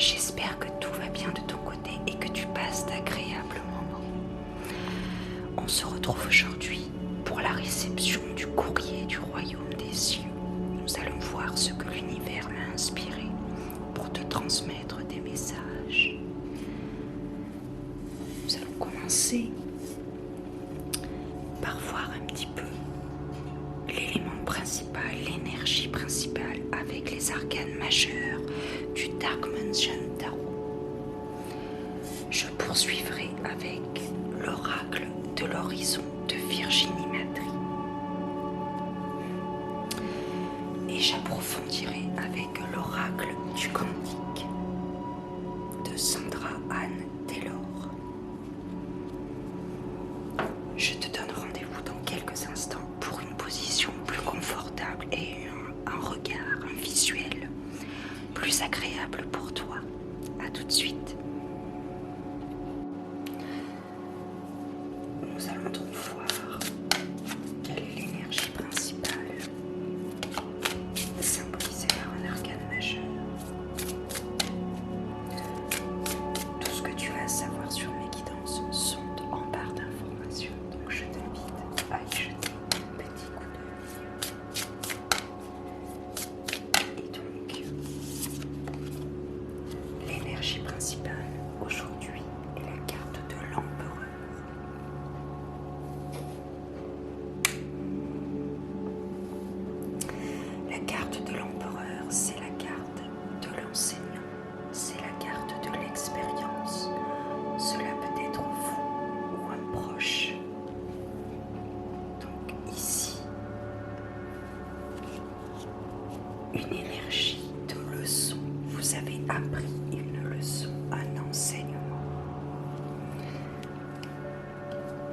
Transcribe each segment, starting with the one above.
J'espère que tout va bien de ton côté et que tu passes d'agréables moments. On se retrouve aujourd'hui pour la réception du courrier du royaume des cieux. Nous allons voir ce que l'univers m'a inspiré pour te transmettre des messages. Nous allons commencer par voir un petit peu l'élément principal, l'énergie principale avec les arcanes majeurs du Darkmansion Tarot. Je poursuivrai avec l'oracle de l'horizon de Virginie Matry. Et j'approfondirai avec l'oracle du cantique de Sandra Anne Taylor. Je te donne rendez-vous dans quelques instants pour une position plus confortable et un regard, un visuel plus agréable pour toi. À tout de suite. Nous allons donc voir quelle est l'énergie principale symbolisée par un arcane majeur. Tout ce que tu as à savoir sur mes guidances sont en barre d'informations, donc je t'invite à y jeter un petit coup d'œil. Et donc, l'énergie principale aujourd'hui est la carte de l'empereur. La carte de l'empereur, c'est la carte de l'enseignant, c'est la carte de l'expérience. Cela peut être vous ou un proche. Donc ici, une énergie de leçon. Vous avez appris une leçon, un enseignement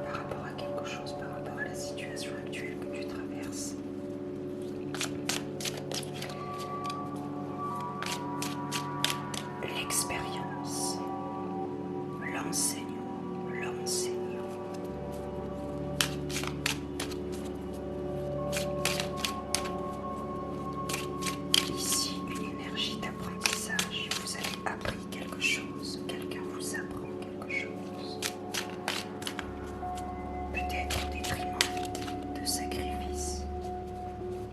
par rapport à quelque chose, par rapport à la situation actuelle que tu traverses. L'expérience, l'enseignant. Ici, une énergie d'apprentissage. Vous avez appris quelque chose, quelqu'un vous apprend quelque chose. Peut-être au détriment de sacrifices,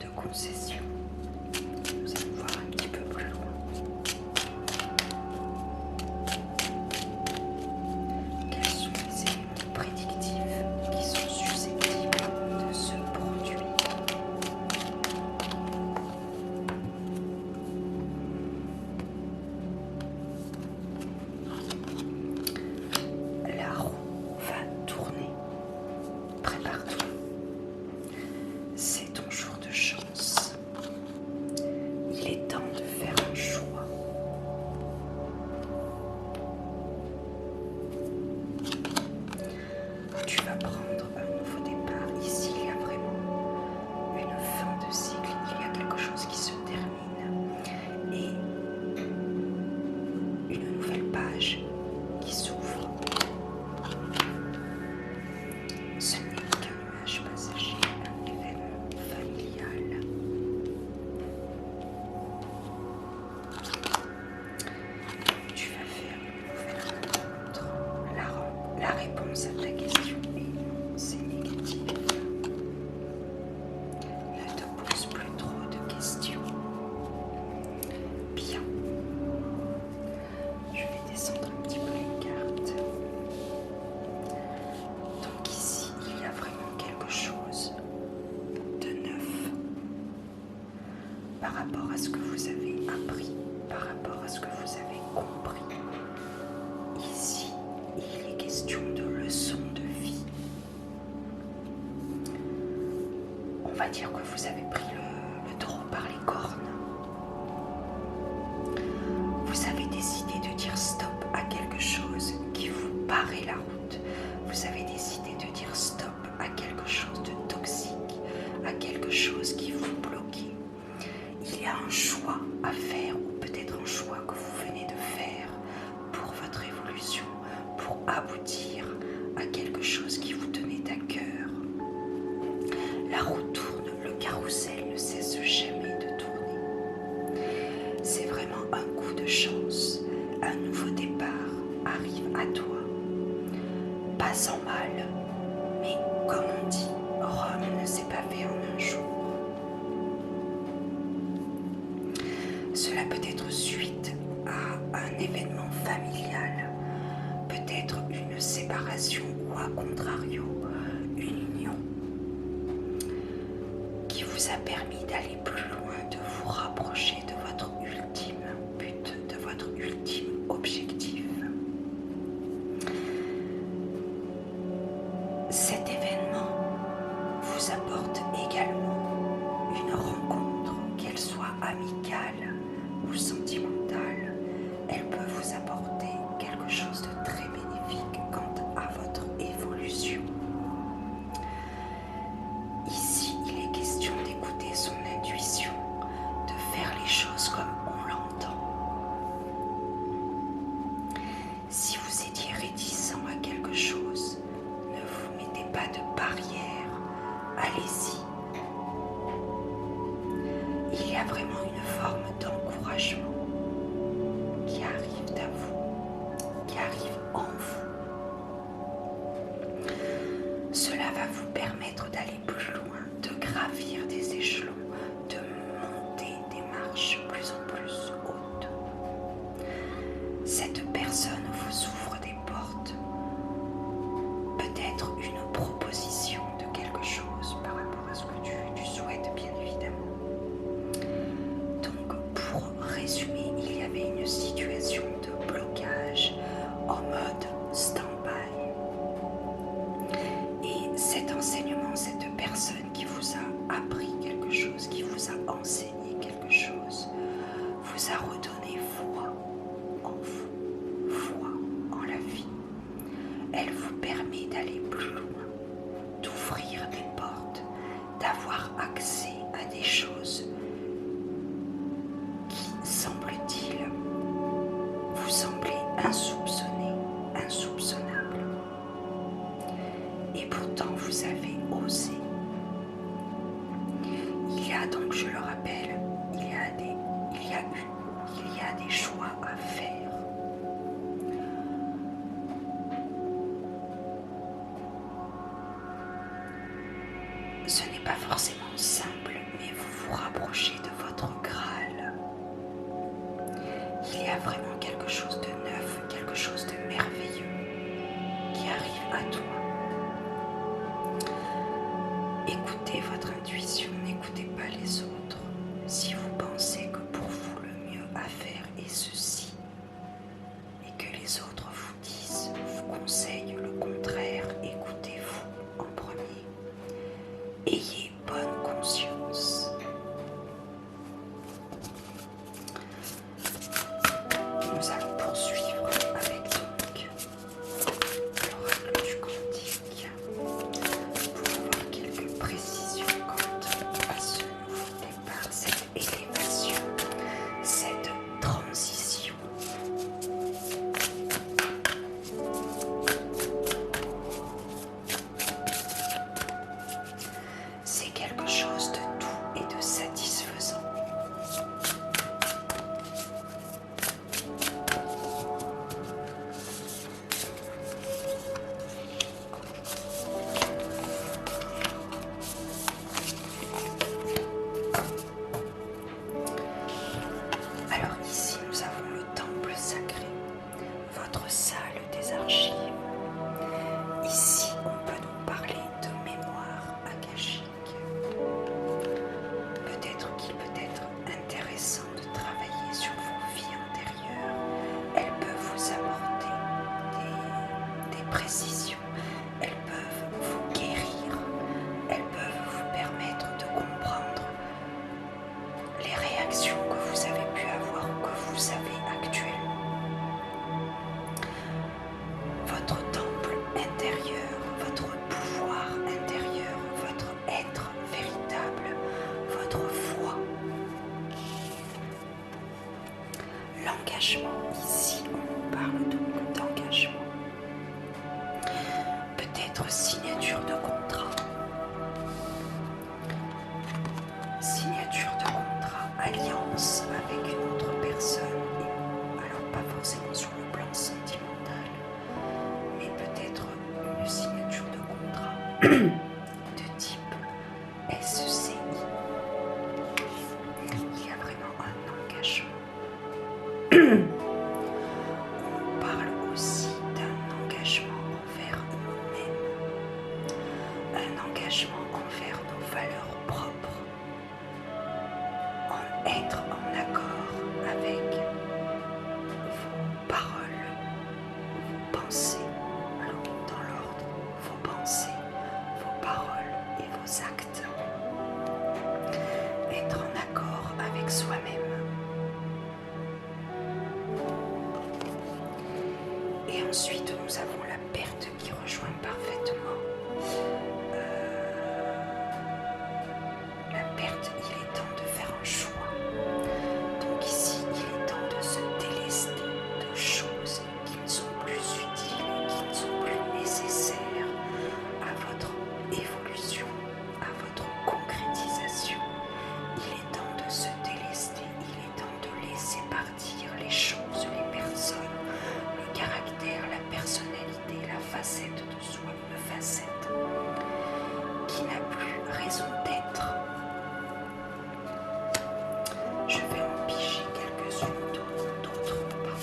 de concessions. Nous allons voir un petit peu plus loin. Quels sont les éléments prédictifs qui sont susceptibles de se produire? La roue va tourner. Prépare-toi. C'est ton jour de chance. Il est temps de faire un choix. Tu vas prendre un nouveau départ. Ici, il y a vraiment une fin de cycle. Il y a quelque chose qui se termine et une nouvelle page qui s'ouvre. Ce n'est qu'un nuage passager, un événement familial. Tu vas faire une nouvelle rencontre. La réponse à ta question est non, c'est négatif. Ne te pose plus trop de questions. Bien. Je vais descendre un petit peu les cartes. Donc ici, il y a vraiment quelque chose de neuf par rapport à ce que vous avez appris, par rapport à ce que vous avez compris. Ici, il est question de leçons de vie. On va dire que vous avez pris le taureau par les cornes. Vous avez décidé de dire stop à quelque chose qui vous barrait la route. Vous avez décidé de dire stop à quelque chose de toxique, à quelque chose qui vous bloquait. Il y a un choix à faire, ou peut-être un choix que vous venez de faire pour votre évolution, pour aboutir à quelque chose qui vous tenait à cœur. La roue tourne, le carrousel ne cesse jamais de tourner. C'est vraiment un coup de chance. Cela peut être suite à un événement familial, peut-être une séparation ou à contrario, une union qui vous a permis d'aller plus loin, de vous rapprocher de votre ultime but, de votre ultime objectif. Cet événement vous apporte également une rencontre, qu'elle soit amicale ou sentimentale. Elle peut vous apporter quelque chose de très bénéfique quant à votre évolution. Ici, il est question d'écouter son intuition, de faire les choses comme on l'entend. Si vous étiez réticent à quelque chose, ne vous mettez pas de barrière, allez-y. Il y a vraiment une forme d'encouragement qui arrive à vous, qui arrive en vous. Cela va vous permettre d'aller plus loin, de gravir des échelons, de monter des marches plus en plus hautes. Cette personne vous ouvre des portes, peut-être une proposition de quelque chose par rapport à ce que tu souhaites, bien évidemment. Donc, pour résumer, il y avait une situation de blocage en mode stand-by. Et cet enseignement, cette personne qui vous a appris quelque chose, qui vous a enseigné quelque chose, vous a redonné foi en vous, foi en la vie. Elle vous permet d'aller plus loin, d'ouvrir des portes, d'avoir accès à des choses qui, semble-t-il, vous semblaient insoupçonnées, insoupçonnables. Et pourtant, vous avez osé. Il y a donc, je le rappelle, il y a des choix à faire. Ce n'est pas forcément simple, mais vous vous rapprochez de votre Graal. Il y a vraiment quelque chose de neuf, quelque chose de merveilleux qui arrive à toi. Écoutez votre intuition, n'écoutez pas les autres. Si vous pensez que pour vous le mieux à faire est ceci, et que les autres vous disent, vous conseillent le contraire, écoutez-vous en premier. Ayez bonne conscience. Nous allons poursuivre avec donc l'oracle du quantique pour avoir quelques précisions quant à ce nouveau départ, cette élévation, cette transition. C'est quelque chose de doux et de satisfaisant. Alors ici, nous avons le temple sacré, votre salle des archives. Ici, on peut donc parler de mémoire akashique. Peut-être qu'il peut être intéressant de travailler sur vos vies antérieures. Elles peuvent vous apporter des précisions. Elles peuvent vous guérir. Elles peuvent vous permettre de comprendre les réactions que vous avez pu avoir ou que vous avez actuellement. Votre temple intérieur, votre pouvoir intérieur, votre être véritable, votre foi. L'engagement, ici on parle donc d'engagement. Peut-être signature de contrat. Signature de contrat, alliance avec une autre personne, alors pas forcément sur le plan sentimental, mais peut-être une signature de contrat de type SCI. Il y a vraiment un engagement. Ensuite, nous avons la perte qui rejoint parfaitement. La perte, il est temps de faire un choix. Donc ici, il est temps de se délester de choses qui ne sont plus utiles, qui ne sont plus nécessaires à votre évolution, à votre concrétisation. Il est temps de se délester, il est temps de laisser partir les choses, les personnes, le caractère, la personnalité, la facette de soi, une facette qui n'a plus raison d'être. Je vais en piger quelques-unes d'autres pas.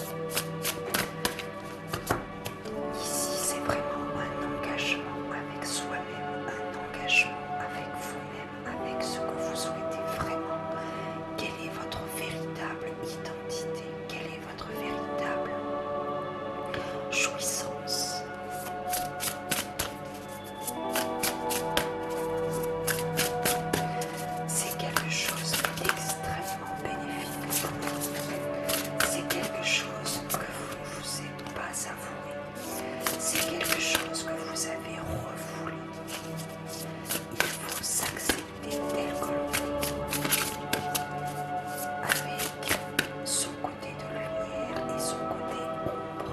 Ici, c'est vraiment un engagement avec soi-même, un engagement avec vous-même, avec ce que vous souhaitez vraiment. Quelle est votre véritable identité? Quelle est votre véritable jouissance? C'est quelque chose d'extrêmement bénéfique. C'est quelque chose que vous ne vous êtes pas avoué. C'est quelque chose que vous avez refoulé. Il faut s'accepter tel que l'on est, avec son côté de lumière et son côté ombre.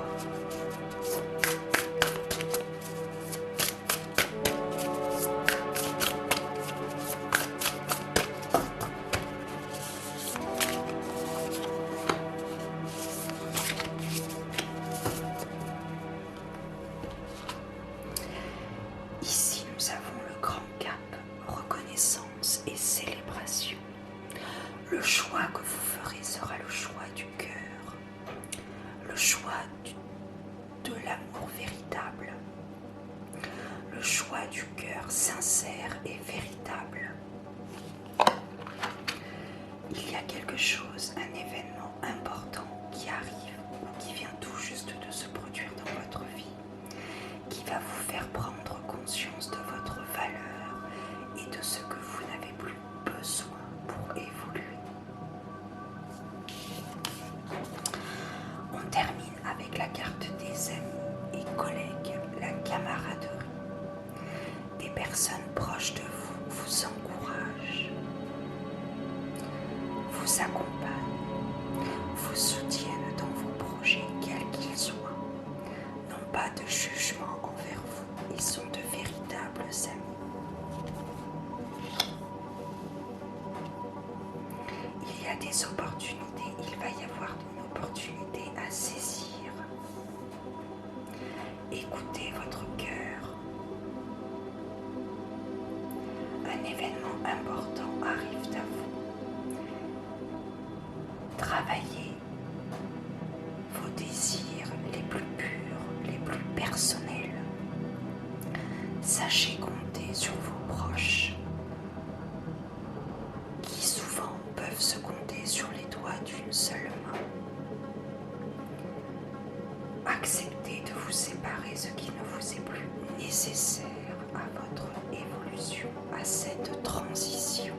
Ici, nous avons le grand cap, reconnaissance et célébration. Le choix que vous ferez sera le choix du cœur, le choix de l'amour véritable, le choix du cœur sincère et véritable. Il y a quelque chose, un événement important qui arrive ou qui vient tout juste de se produire dans votre vie, qui va vous faire prendre conscience de votre valeur et de ce que vous n'avez plus besoin pour évoluer. On termine avec la carte des amis et collègues, la camaraderie. Des personnes proches de vous vous encouragent, vous accompagnent, vous soutiennent dans vos projets, quels qu'ils soient. N'ont pas de jugement envers vous, ils sont de véritables amis. Il y a des opportunités, il va y avoir une opportunité à saisir. Écoutez votre cœur. Un événement important arrive à vous. Travaillez vos désirs les plus purs, les plus personnels. Sachez compter sur vos proches, qui souvent peuvent se compter sur les doigts d'une seule main. Acceptez de vous séparer ce qui ne vous est plus nécessaire à votre évolution, à cette transition.